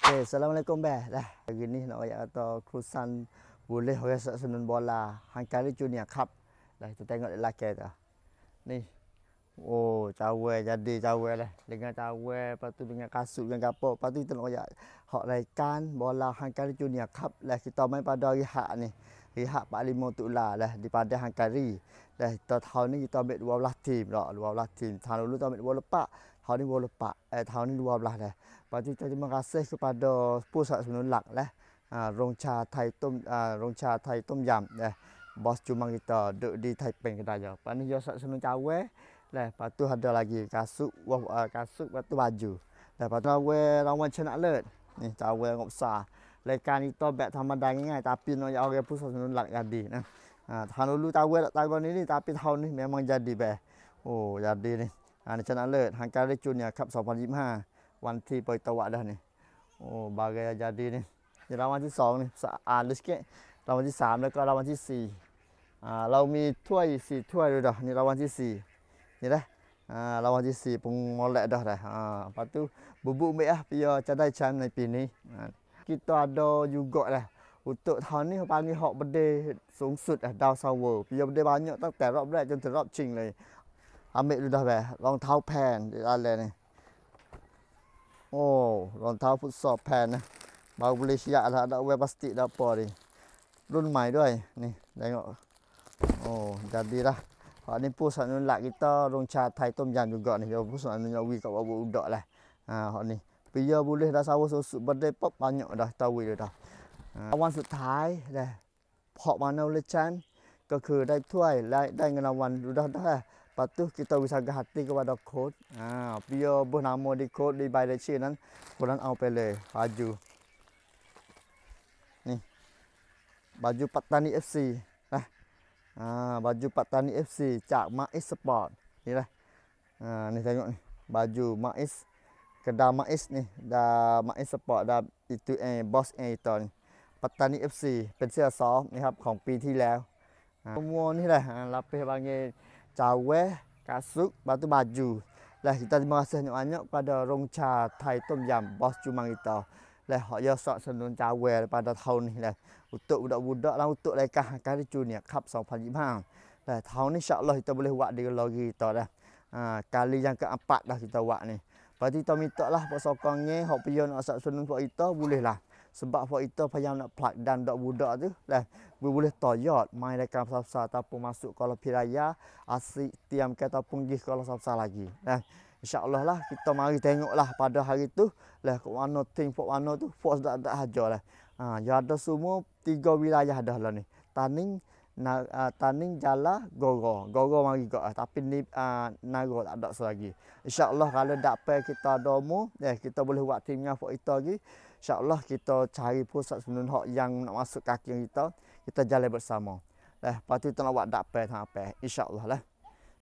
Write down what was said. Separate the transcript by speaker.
Speaker 1: Okay, Assalamualaikum Dah. Hari ni nak ayat kata Kurusan boleh rosak senun bola Hankari Junior Cup. Dah kita tengok di belakang tu. Ni. Oh, cawe jadi cawe lah. Dengan cawe, lepas tu dengan kasut dengan gapo. Lepas tu kita nak ayat hak raikan bola Hankari Junior Cup lah kita main pada hari hak ni. Hari hak 45 Tulah lah di Padang Hankari. Dah kita tahun ni kita ambil 12 tim dah, 12 tim. Tahun dulu kita ambil 24. Tahun ni 24. Tahun ni 12 dah. Lepas tu kita terima kasih kepada pusat penolak lah. Rongcha Thai Tom Yam lah. Bos cuma kita duduk di Taiping kedai je. Lepas ni josak senun cawe. Lah, lepas tu ada lagi kasut, kasut lepas tu baju. Lah, lepas tu lawan China Alert. Ni cawe ngok besar. Lekan itu beg sama daging tapi no ya orang pusat penolak jadi. Tahun dulu cawe tak tahu ni tapi tahun ni memang jadi beg. Oh, jadi ni. Ni China Alert, Hankari Junior Cup 2025.วันที่เปิดตัวเด้อนี่โอ้บาเกยาดีนี่นี่รางวัลที่2นี่ดูสเกตรางวัลที่3แล้วก็รางวัลที่4เรามีถ้วย4ถ้วยด้วยเด้อนี่รางวัลที่4นี่เด้รางวัลที่4ปรุงมอลเลเด้อlepas tu bubuk merah biar cadai champ ในปีนี้ kita ada juga dah untuk tahun ni panggil hak berde สูงสุดดาวซาวเวอร์ biar berde banyak ตั้งแต่รอบแรกจนถึงรอบชิงเลย ambil dah dah รองเท้าแพนอะไรนี่โอ้รองเท้าฟุตซอลแพนนะบาบูเลเซียlah ada web plastik dah apa ni รุ่นใหม่ด้วยนี่ tengok oh jadilah hak ni pusat nolak kita Rongcha Thai Tom Yam juga ni dia pusat nolak wi kat bawah budak lah hak ni biar boleh dah sawah susuk berde pop banyak dah tahu dah รางวัลสุดท้ายนะเพาะมาโนเลชันก็คือได้ถ้วยได้เงินรางวัลdah lepas tu kita usahakan hati kepada kod. Biar buh nama di kod di by lecture nan korang au pe le baju. Ni. Baju Patani FC. Baju Patani FC จาก Mais Sport. Ni lah. Ni tengok ni. Baju Mais kedai Mais ni. Dah Mais Sport dah itu boss itu ni. Patani FC เป็นเสื้อซ้อมนี่ครับของปีที่แล้วsemua ni lah lapis panggil cawe, kasut, lepas tu baju. Lah kita terima kasih banyak pada Rongcha Thai Tom Yam, bos cuma kita. Lah hak ya sok senun cawe pada tahun ni lah. Untuk budak-budak lah untuk lekah Hankari Junior Cup 2025. Lah tahun ni insya-Allah kita boleh buat di lori kita dah. Kali yang keempat dah kita buat ni. Lepas tu kita minta lah pak sokongnya hak pion nak sak senun pak kita boleh lah. Sebab pak kita payah nak plug dan budak tu lah boleh toyot main dekat besar ataupun masuk kalau piraya asyik tiam ke ataupun pergi kalau besar lagi. Insya-Allah lah kita mari tengoklah pada hari tu lah kat mana tim pok mana tu force dak hajar lah. Ya ada semua 3 wilayah dah lah ni. Taning Jala Goro. Goro mari gak tapi ni Nago tak ada selagi. Insya-Allah kalau dak pai kita ada mu kita boleh buat timnya pok kita lagi. InsyaAllah kita cari pusat senun hak yang nak masuk kaki kita jalan bersama. Lepas tu kita nak buat dapat InsyaAllah lah.